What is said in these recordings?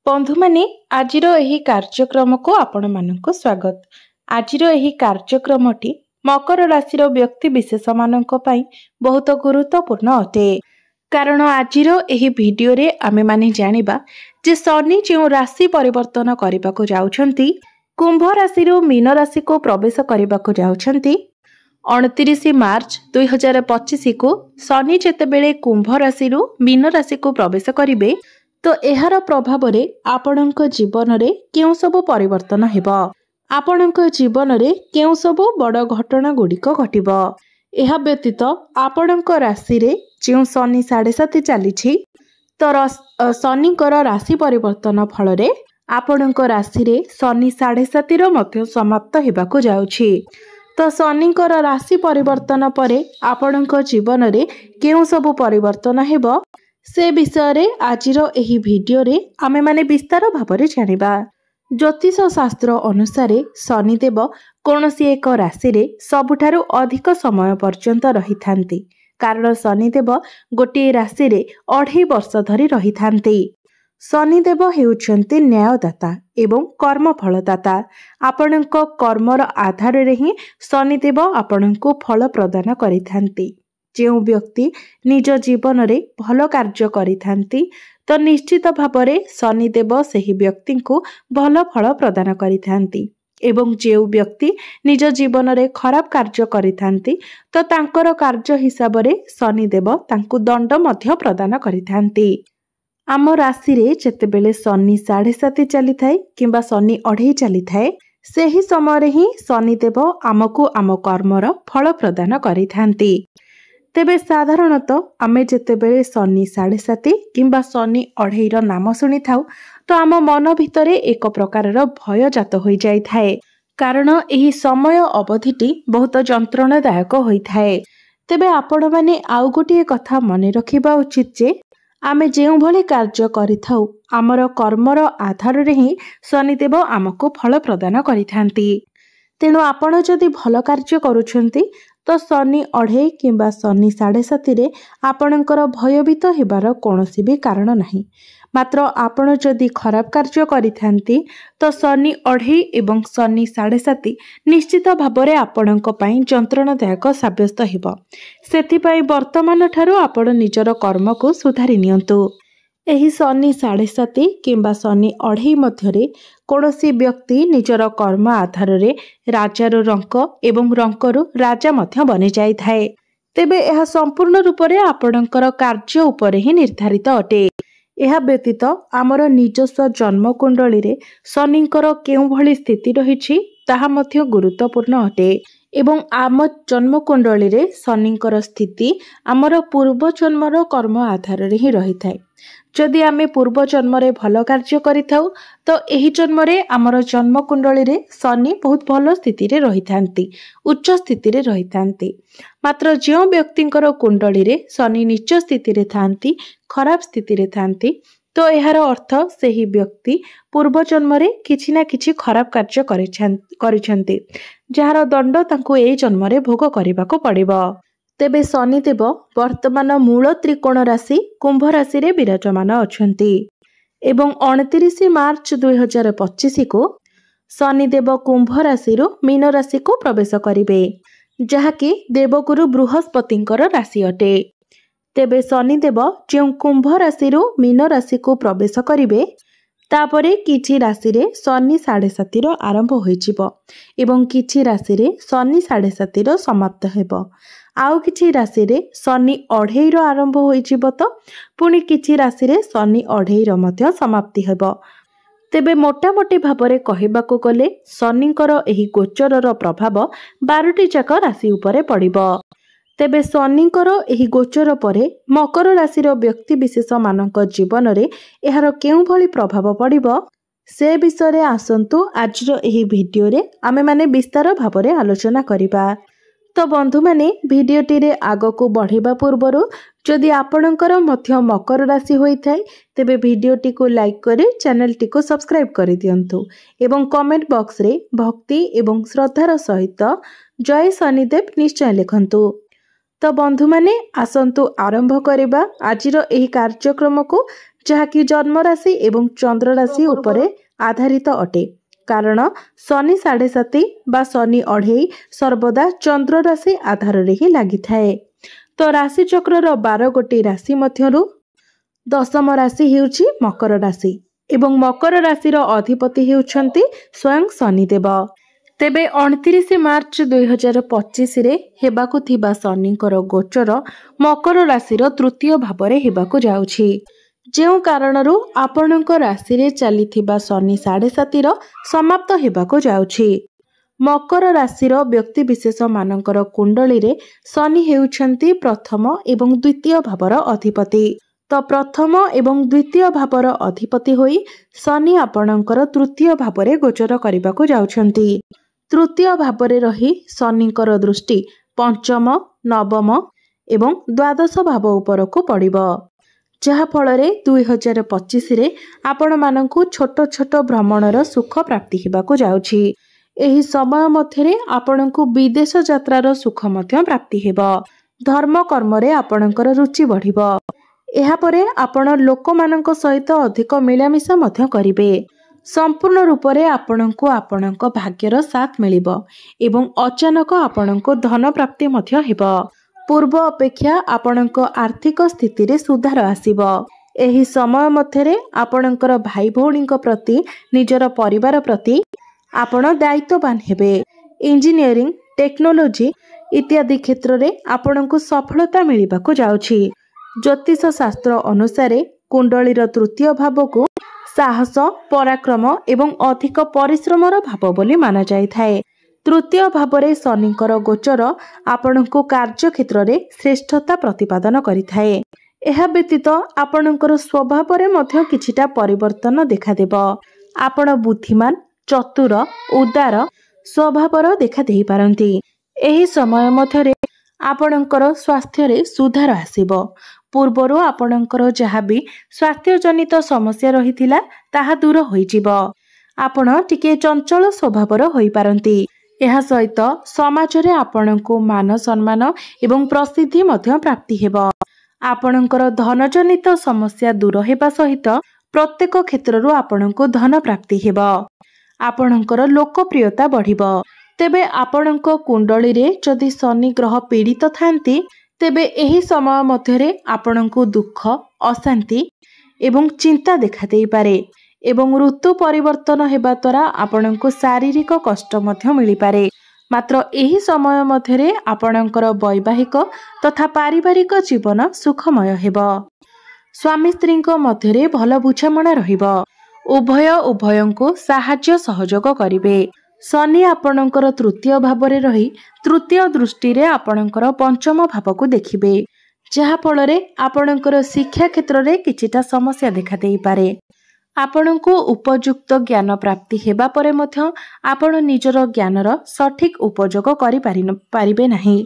बंधु माने आजिर एही कार्यक्रम को आपण मानक स्वागत। आजिर एही कार्यक्रमटी मकर राशि व्यक्ति विशेष मानक पई बहुत गुरुत्वपूर्ण अटे। कारण आजिर एही वीडियो रे आमे माने जानिबा जे शनि जो राशि परिवर्तन करने को जाउछंती, कुंभ राशि मीन राशि को प्रवेश करने को जाउछंती। 29 मार्च 2025 को शनि जेतेबेले कुंभ राशि मीन राशि को प्रवेश करिवे तो एहार प्रभाव रे आपणक जीवन रे केउ सब परिवर्तन हेबो। आपणक जीवन रे केउ सब बड़ घटना गुड़िक घटिबो। एहा व्यतीत आपणक राशि रे जो शनि 7.5 चली तो शनिकर राशि परिवर्तन फल रे आपणक राशि रे शनि 7.5 मध्य समाप्त हेबाकु जाउछि। तो शनिकर राशि परिवर्तन परे आपणक जीवन रे केउ सब परिवर्तन हेबो से विषय रे आजिर एही वीडियो रे आमे माने विस्तार भाबरे जानिबा। ज्योतिष शास्त्र अनुसार शनिदेव कौनसी एक राशि रे सबुठारु अधिक समय पर्यंत रही थांती। कारण शनिदेव गोटे राशि रे 2.5 वर्ष धरी रही थांती। शनिदेव हेउछंती न्यायदाता एवं कर्मफलदाता। आपणक कर्मर आधार रे ही शनिदेव आपणको फल प्रदान करिथांती। जो व्यक्ति निज जीवन रे भल कार्य करिथांती तो निश्चित भावरे शनिदेव सही व्यक्ति को भल फल प्रदान करिथांती। एवं जो व्यक्ति निज जीवन रे खराब कार्य करिथांती तो तांकर कार्य हिसाब रे शनिदेव तांकु दंड मध्य प्रदान करिथांती। आम राशि रे जेतेबेले शनि 7.5 चली थाए किंबा शनि 2.5 चली थाए सेही समय रे ही शनिदेव आमको आम कर्मर फल प्रदान करिथांती। तेबे साधारणतः आमे जेतेबेले शनि 7.5 किंबा शनि 2.5 नाम शुणी थाउ तो आम मन भितरे एक प्रकारर भय जात होई जाई थाए। कारण एही समय अवधिटी बहुत जंत्रणादायक होई थाए। तेबे आपण माने आउ गोटे कथा मने रखिबा उचित जे आमे जेउ भले कार्य करिथाउ आमर कर्मर आधार रे ही शनिदेव आमको फल प्रदान करिथांती। तेणु आपण जदि भल कार्य करूछंती तो शनि 2.5 किंबा शनि 7.5 रे आपणकर भयभीत हेबार कोनोसी भी कारण नाही। मात्र आपण जदि खराब कार्य करिथांती तो शनि 2.5 एवं शनि 7.5 निश्चित भावरे आपणक पई जंत्रणादायक साब्यस्त हेबो। सेथिपई वर्तमान ठारू आपण निजर कर्म को सुधारी नियंतु। एही शनि 7.5 किंबा शनि 2.5 मध्यरे कौनसी व्यक्ति निजर कर्म आधार रे राजार रंक एवं रंकरु राजा मध्य बनि जाई थाए। तेबे यह संपूर्ण रूप रे आपणकर कार्य उपरे ही निर्धारित अटे। यह व्यतीत आमर निजस्व जन्म कुंडली रे शनिकर केउ भली स्थिति रहिछि ताहा मध्य गुरुत्वपूर्ण अटे। एवं आम जन्म कुंडली रे शनिकर स्थिति आमर पूर्व जन्मर कर्म आधार रे ही रही थाए। जदि आमे पूर्व जन्म रे भल कार्य करिथाउ तो एही जन्म रे आमर जन्म कुंडली रे शनि बहुत भल स्थिति रे रही थांती, उच्च स्थिति रे रही थांती। मात्र जो व्यक्तिंकर कुंडली रे शनि नीच स्थिति रे थांती, खराब स्थिति रे थांती तो एहार अर्थ सेही व्यक्ति पूर्व जन्म रे किछि ना किछि खराब कार्य करिछंती जहार दंड तांको एई जन्म रे भोग करिबाको पड़िबो। तेबे शनिदेव वर्तमान मूल त्रिकोण राशि कुंभ राशि रे विराजमान अछंती। एवं 29 मार्च 2025 को शनिदेव कुंभ राशि मीन राशि को प्रवेश करिवे, जहाकी देवगुरु बृहस्पतिंकर राशि अटे। तेबे शनिदेव जो कुंभ राशि मीन राशि को प्रवेश करिवे तापरे किछि राशि रे शनि 7.5 आरंभ होइजिबो एवं किछि राशि रे शनि 7.5 समाप्त हेबो। आउ किछि राशि रे शनि 2.5 आरंभ होइजिबो तो पुणी किछि राशि रे शनि 2.5 मध्य समाप्ति हेबो। तेबे मोटामोटी भाबरे कहिबाकू गले शनिकर एही गोचरर प्रभाव 12टी जाक राशि उपरे पड़िबो। तेबे शनिकर एही गोचर परे मकर राशिर व्यक्ति विशेष मानक जीवन रे एहार केउ भली प्रभाव पड़िबो से विषय रे आसंतु आजिर एही वीडियो रे आमे माने विस्तार भाबरे आलोचना करिबा। तो बंधु माने वीडियोटी रे आगको बढ़िबा पूर्वरु जदि आपणकर मध्य मकर राशि होई थाए तेबे वीडियोटी को लाइक करी चैनल टी को सब्सक्राइब करि दियंतु एवं कमेंट बॉक्स रे भक्ति एवं श्रद्धार सहित जय शनिदेव निश्चय लिखंतु। तो बंधु माने आसंतु आरंभ करिबा आजिर एही कार्यक्रम को ଯାହାକି ଜନ୍ମ ରାଶି ଏବଂ ଚନ୍ଦ୍ର ରାଶି ଉପରେ ଆଧାରିତ ଅଟେ। କାରଣ ଶନି 7.5 ବା ଶନି 2.5 ସର୍ବଦା ଚନ୍ଦ୍ର ରାଶି ଆଧାରରେ ହିଁ ଲାଗିଥାଏ। ତ ରାଶିଚକ୍ରର 12 ଗୋଟି ରାଶି ମଧ୍ୟରୁ ଦଶମ ରାଶି ହେଉଛି ମକର ରାଶି ଏବଂ ମକର ରାଶିର ଅଧିପତି ହେଉଛନ୍ତି ସ୍ୱୟଂ ଶନିଦେବ। ତେବେ 29 ମାର୍ଚ୍ଚ 2025ରେ ହେବାକୁ ଥିବା ଶନିଙ୍କର ଗୋଚର ମକର ରାଶିର ତୃତୀୟ ଭାବରେ ହେବାକୁ ଯାଉଛି, ଯେଉଁ କାରଣରୁ ଆପଣଙ୍କ ରାଶିରେ ଚାଲିଥିବା ଶନି 7.5ର ସମାପ୍ତ ହେବାକୁ ଯାଉଛି। ମକର ରାଶିର ବ୍ୟକ୍ତିବିଶେଷ ମାନଙ୍କର କୁଣ୍ଡଳୀରେ ଶନି ହେଉଛନ୍ତି ପ୍ରଥମ ଏବଂ ଦ୍ୱିତୀୟ ଭାବର ଅଧିପତି। ତ ପ୍ରଥମ ଏବଂ ଦ୍ୱିତୀୟ ଭାବର ଅଧିପତି ହୋଇ ଶନି ଆପଣଙ୍କର ତୃତୀୟ ଭାବରେ ଗୋଚର କରିବାକୁ ଯାଉଛନ୍ତି। ତୃତୀୟ ଭାବରେ ରହି ଶନିଙ୍କର ଦୃଷ୍ଟି ପଞ୍ଚମ, ନବମ ଏବଂ ଦ୍ୱାଦଶ ଭାବ ଉପରକୁ ପଡ଼ିବ, ଯାହାଫଳରେ 2025ରେ ଆପଣମାନଙ୍କୁ ଛୋଟ ଛୋଟ ଭ୍ରମଣର ସୁଖ ପ୍ରାପ୍ତି ହେବାକୁ ଯାଉଛି। ଏହି ସମୟ ମଧ୍ୟରେ ଆପଣଙ୍କୁ ବିଦେଶ ଯାତ୍ରାର ସୁଖ ମଧ୍ୟ ପ୍ରାପ୍ତି ହେବ। ଧର୍ମ କର୍ମରେ ଆପଣଙ୍କର ରୁଚି ବଢ଼ିବ। ଏହାପରେ ଆପଣ ଲୋକମାନଙ୍କ ସହିତ ଅଧିକ ମିଳାମିଶା ମଧ୍ୟ କରିବେ। ସମ୍ପୂର୍ଣ୍ଣ ରୂପରେ ଆପଣଙ୍କୁ ଆପଣଙ୍କ ଭାଗ୍ୟର ସାଥ ମିଳିବ ଏବଂ ଅଚାନକ ଆପଣଙ୍କୁ ଧନ ପ୍ରାପ୍ତି ମଧ୍ୟ ହେବ। ପୂର୍ବ ଅପେକ୍ଷା ଆପଣଙ୍କ ଆର୍ଥିକ ସ୍ଥିତିରେ ସୁଧାର ଆସିବ। ଏହି ସମୟ ମଧ୍ୟରେ ଆପଣଙ୍କର ଭାଇ ଭଉଣୀଙ୍କ ପ୍ରତି, ନିଜର ପରିବାର ପ୍ରତି ଆପଣ ଦାୟିତ୍ୱବାନ ହେବେ। ଇଞ୍ଜିନିୟରିଂ, ଟେକ୍ନୋଲୋଜି ଇତ୍ୟାଦି କ୍ଷେତ୍ରରେ ଆପଣଙ୍କୁ ସଫଳତା ମିଳିବାକୁ ଯାଉଛି। ଜ୍ୟୋତିଷ ଶାସ୍ତ୍ର ଅନୁସାରେ କୁଣ୍ଡଳୀର ତୃତୀୟ ଭାବକୁ ସାହସ, ପରାକ୍ରମ ଏବଂ ଅଧିକ ପରିଶ୍ରମର ଭାବ ବୋଲି ମାନାଯାଇଥାଏ। ତୃତୀୟ ଭାବରେ ଶନିଙ୍କର ଗୋଚର ଆପଣଙ୍କୁ କାର୍ଯ୍ୟକ୍ଷେତ୍ରରେ ଶ୍ରେଷ୍ଠତା ପ୍ରତିପାଦନ କରିଥାଏ। ଏହା ବ୍ୟତୀତ ଆପଣଙ୍କର ସ୍ୱଭାବରେ ମଧ୍ୟ କିଛିଟା ପରିବର୍ତ୍ତନ ଦେଖାଦେବ। ଆପଣ ବୁଦ୍ଧିମାନ, ଚତୁର, ଉଦାର ସ୍ୱଭାବର ଦେଖା ଦେଇପାରନ୍ତି। ଏହି ସମୟ ମଧ୍ୟରେ ଆପଣଙ୍କର ସ୍ୱାସ୍ଥ୍ୟରେ ସୁଧାର ଆସିବ। ପୂର୍ବରୁ ଆପଣଙ୍କର ଯାହା ବି ସ୍ୱାସ୍ଥ୍ୟଜନିତ ସମସ୍ୟା ରହିଥିଲା ତାହା ଦୂର ହୋଇଯିବ। ଆପଣ ଟିକେ ଚଞ୍ଚଳ ସ୍ୱଭାବର ହୋଇପାରନ୍ତି। ଏହା ସହିତ ସମାଜରେ ଆପଣଙ୍କୁ ମାନ ସମ୍ମାନ ଏବଂ ପ୍ରସିଦ୍ଧି ମଧ୍ୟ ପ୍ରାପ୍ତି ହେବ। ଆପଣଙ୍କର ଧନଜନିତ ସମସ୍ୟା ଦୂର ହେବା ସହିତ ପ୍ରତ୍ୟେକ କ୍ଷେତ୍ରରୁ ଆପଣଙ୍କୁ ଧନ ପ୍ରାପ୍ତି ହେବ। ଆପଣଙ୍କର ଲୋକପ୍ରିୟତା ବଢ଼ିବ। ତେବେ ଆପଣଙ୍କ କୁଣ୍ଡଳୀରେ ଯଦି ଶନି ଗ୍ରହ ପୀଡ଼ିତ ଥାନ୍ତି, ତେବେ ଏହି ସମୟ ମଧ୍ୟରେ ଆପଣଙ୍କୁ ଦୁଃଖ, ଅଶାନ୍ତି ଏବଂ ଚିନ୍ତା ଦେଖାଦେଇପାରେ ଏବଂ ଋତୁ ପରିବର୍ତ୍ତନ ହେବା ଦ୍ୱାରା ଆପଣଙ୍କୁ ଶାରୀରିକ କଷ୍ଟ ମଧ୍ୟ ମିଳିପାରେ। ମାତ୍ର ଏହି ସମୟ ମଧ୍ୟରେ ଆପଣଙ୍କର ବୈବାହିକ ତଥା ପାରିବାରିକ ଜୀବନ ସୁଖମୟ ହେବ। ସ୍ୱାମୀ ସ୍ତ୍ରୀଙ୍କ ମଧ୍ୟରେ ଭଲ ବୁଝାମଣା ରହିବ। ଉଭୟଙ୍କୁ ସାହାଯ୍ୟ ସହଯୋଗ କରିବେ। ଶନି ଆପଣଙ୍କର ତୃତୀୟ ଭାବରେ ରହି ତୃତୀୟ ଦୃଷ୍ଟିରେ ଆପଣଙ୍କର ପଞ୍ଚମ ଭାବକୁ ଦେଖିବେ, ଯାହାଫଳରେ ଆପଣଙ୍କର ଶିକ୍ଷା କ୍ଷେତ୍ରରେ କିଛିଟା ସମସ୍ୟା ଦେଖାଦେଇପାରେ। ଆପଣଙ୍କୁ ଉପଯୁକ୍ତ ଜ୍ଞାନ ପ୍ରାପ୍ତି ହେବା ପରେ ମଧ୍ୟ ଆପଣ ନିଜର ଜ୍ଞାନର ସଠିକ୍ ଉପଯୋଗ କରିପାରିବେ ନାହିଁ।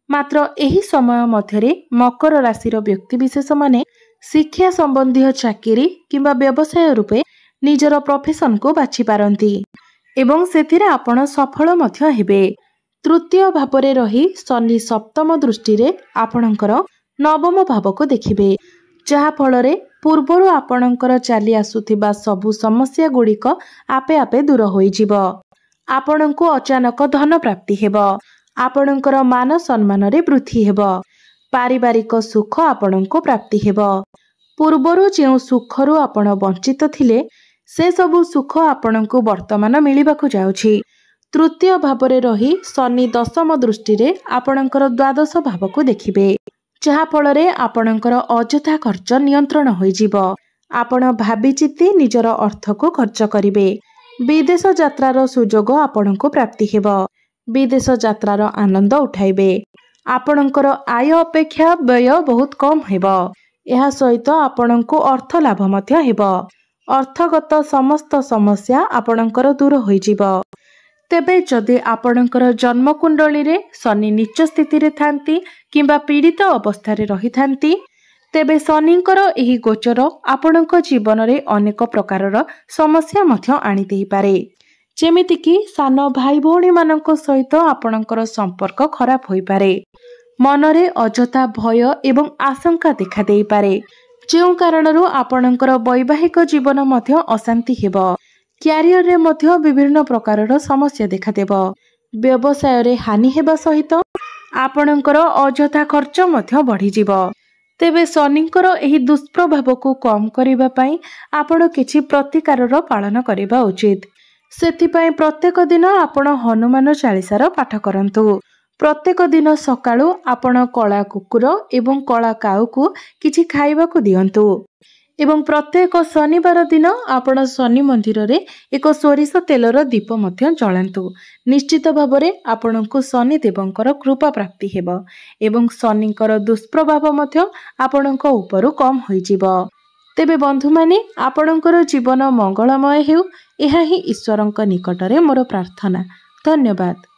ମାତ୍ର ଏହି ସମୟ ମଧ୍ୟରେ ମକର ରାଶିର ବ୍ୟକ୍ତିବିଶେଷମାନେ ଶିକ୍ଷା ସମ୍ବନ୍ଧୀୟ ଚାକିରି କିମ୍ବା ବ୍ୟବସାୟ ରୂପେ ନିଜର ପ୍ରଫେସନକୁ ବାଛିପାରନ୍ତି ଏବଂ ସେଥିରେ ଆପଣ ସଫଳ ମଧ୍ୟ ହେବେ। ତୃତୀୟ ଭାବରେ ରହି ଶନି ସପ୍ତମ ଦୃଷ୍ଟିରେ ଆପଣଙ୍କର ନବମ ଭାବକୁ ଦେଖିବେ, ଯାହାଫଳରେ ପୂର୍ବରୁ ଆପଣଙ୍କର ଚାଲି ଆସୁଥିବା ସବୁ ସମସ୍ୟା ଗୁଡ଼ିକ ଆପେ ଆପେ ଦୂର ହୋଇଯିବ। ଆପଣଙ୍କୁ ଅଚାନକ ଧନ ପ୍ରାପ୍ତି ହେବ। ଆପଣଙ୍କର ମାନ ସମ୍ମାନରେ ବୃଦ୍ଧି ହେବ। ପାରିବାରିକ ସୁଖ ଆପଣଙ୍କୁ ପ୍ରାପ୍ତି ହେବ। ପୂର୍ବରୁ ଯେଉଁ ସୁଖରୁ ଆପଣ ବଞ୍ଚିତ ଥିଲେ, ସେ ସବୁ ସୁଖ ଆପଣଙ୍କୁ ବର୍ତ୍ତମାନ ମିଳିବାକୁ ଯାଉଛି। ତୃତୀୟ ଭାବରେ ରହି ଶନି ଦଶମ ଦୃଷ୍ଟିରେ ଆପଣଙ୍କର ଦ୍ୱାଦଶ ଭାବକୁ ଦେଖିବେ, ଯାହାଫଳରେ ଆପଣଙ୍କର ଅଯଥା ଖର୍ଚ୍ଚ ନିୟନ୍ତ୍ରଣ ହୋଇଯିବ। ଆପଣ ଭାବିଚିନ୍ତି ନିଜର ଅର୍ଥକୁ ଖର୍ଚ୍ଚ କରିବେ। ବିଦେଶ ଯାତ୍ରାର ସୁଯୋଗ ଆପଣଙ୍କୁ ପ୍ରାପ୍ତି ହେବ। ବିଦେଶ ଯାତ୍ରାର ଆନନ୍ଦ ଉଠାଇବେ। ଆପଣଙ୍କର ଆୟ ଅପେକ୍ଷା ବ୍ୟୟ ବହୁତ କମ୍ ହେବ। ଏହା ସହିତ ଆପଣଙ୍କୁ ଅର୍ଥ ଲାଭ ମଧ୍ୟ ହେବ। ଅର୍ଥଗତ ସମସ୍ତ ସମସ୍ୟା ଆପଣଙ୍କର ଦୂର ହୋଇଯିବ। ତେବେ ଯଦି ଆପଣଙ୍କର ଜନ୍ମକୁଣ୍ଡଳୀରେ ଶନି ନୀଚ ସ୍ଥିତିରେ ଥାନ୍ତି କିମ୍ବା ପୀଡ଼ିତ ଅବସ୍ଥାରେ ରହିଥାନ୍ତି, ତେବେ ଶନିଙ୍କର ଏହି ଗୋଚର ଆପଣଙ୍କ ଜୀବନରେ ଅନେକ ପ୍ରକାରର ସମସ୍ୟା ମଧ୍ୟ ଆଣିଦେଇପାରେ। ଯେମିତିକି ସାନ ଭାଇ ଭଉଣୀମାନଙ୍କ ସହିତ ଆପଣଙ୍କର ସମ୍ପର୍କ ଖରାପ ହୋଇପାରେ। ମନରେ ଅଯଥା ଭୟ ଏବଂ ଆଶଙ୍କା ଦେଖାଦେଇପାରେ, ଯେଉଁ କାରଣରୁ ଆପଣଙ୍କର ବୈବାହିକ ଜୀବନ ମଧ୍ୟ ଅଶାନ୍ତି ହେବ। କ୍ୟାରିୟରରେ ମଧ୍ୟ ବିଭିନ୍ନ ପ୍ରକାରର ସମସ୍ୟା ଦେଖାଦେବ। ବ୍ୟବସାୟରେ ହାନି ହେବା ସହିତ ଆପଣଙ୍କର ଅଯଥା ଖର୍ଚ୍ଚ ମଧ୍ୟ ବଢ଼ିଯିବ। ତେବେ ଶନିଙ୍କର ଏହି ଦୁଷ୍ପ୍ରଭାବକୁ କମ୍ କରିବା ପାଇଁ ଆପଣ କିଛି ପ୍ରତିକାରର ପାଳନ କରିବା ଉଚିତ। ସେଥିପାଇଁ ପ୍ରତ୍ୟେକ ଦିନ ଆପଣ ହନୁମାନ ଚାଳିଶାର ପାଠ କରନ୍ତୁ। ପ୍ରତ୍ୟେକ ଦିନ ସକାଳୁ ଆପଣ କଳା କୁକୁର ଏବଂ କଳା କାଉକୁ କିଛି ଖାଇବାକୁ ଦିଅନ୍ତୁ ଏବଂ ପ୍ରତ୍ୟେକ ଶନିବାର ଦିନ ଆପଣ ଶନି ମନ୍ଦିରରେ ଏକ ସୋରିଷ ତେଲର ଦୀପ ମଧ୍ୟ ଜଳାନ୍ତୁ। ନିଶ୍ଚିତ ଭାବରେ ଆପଣଙ୍କୁ ଶନି ଦେବଙ୍କର କୃପା ପ୍ରାପ୍ତି ହେବ ଏବଂ ଶନିଙ୍କର ଦୁଷ୍ପ୍ରଭାବ ମଧ୍ୟ ଆପଣଙ୍କ ଉପରୁ କମ୍ ହୋଇଯିବ। ତେବେ ବନ୍ଧୁମାନେ, ଆପଣଙ୍କର ଜୀବନ ମଙ୍ଗଳମୟ ହେଉ, ଏହା ହିଁ ଈଶ୍ୱରଙ୍କ ନିକଟରେ ମୋର ପ୍ରାର୍ଥନା। ଧନ୍ୟବାଦ।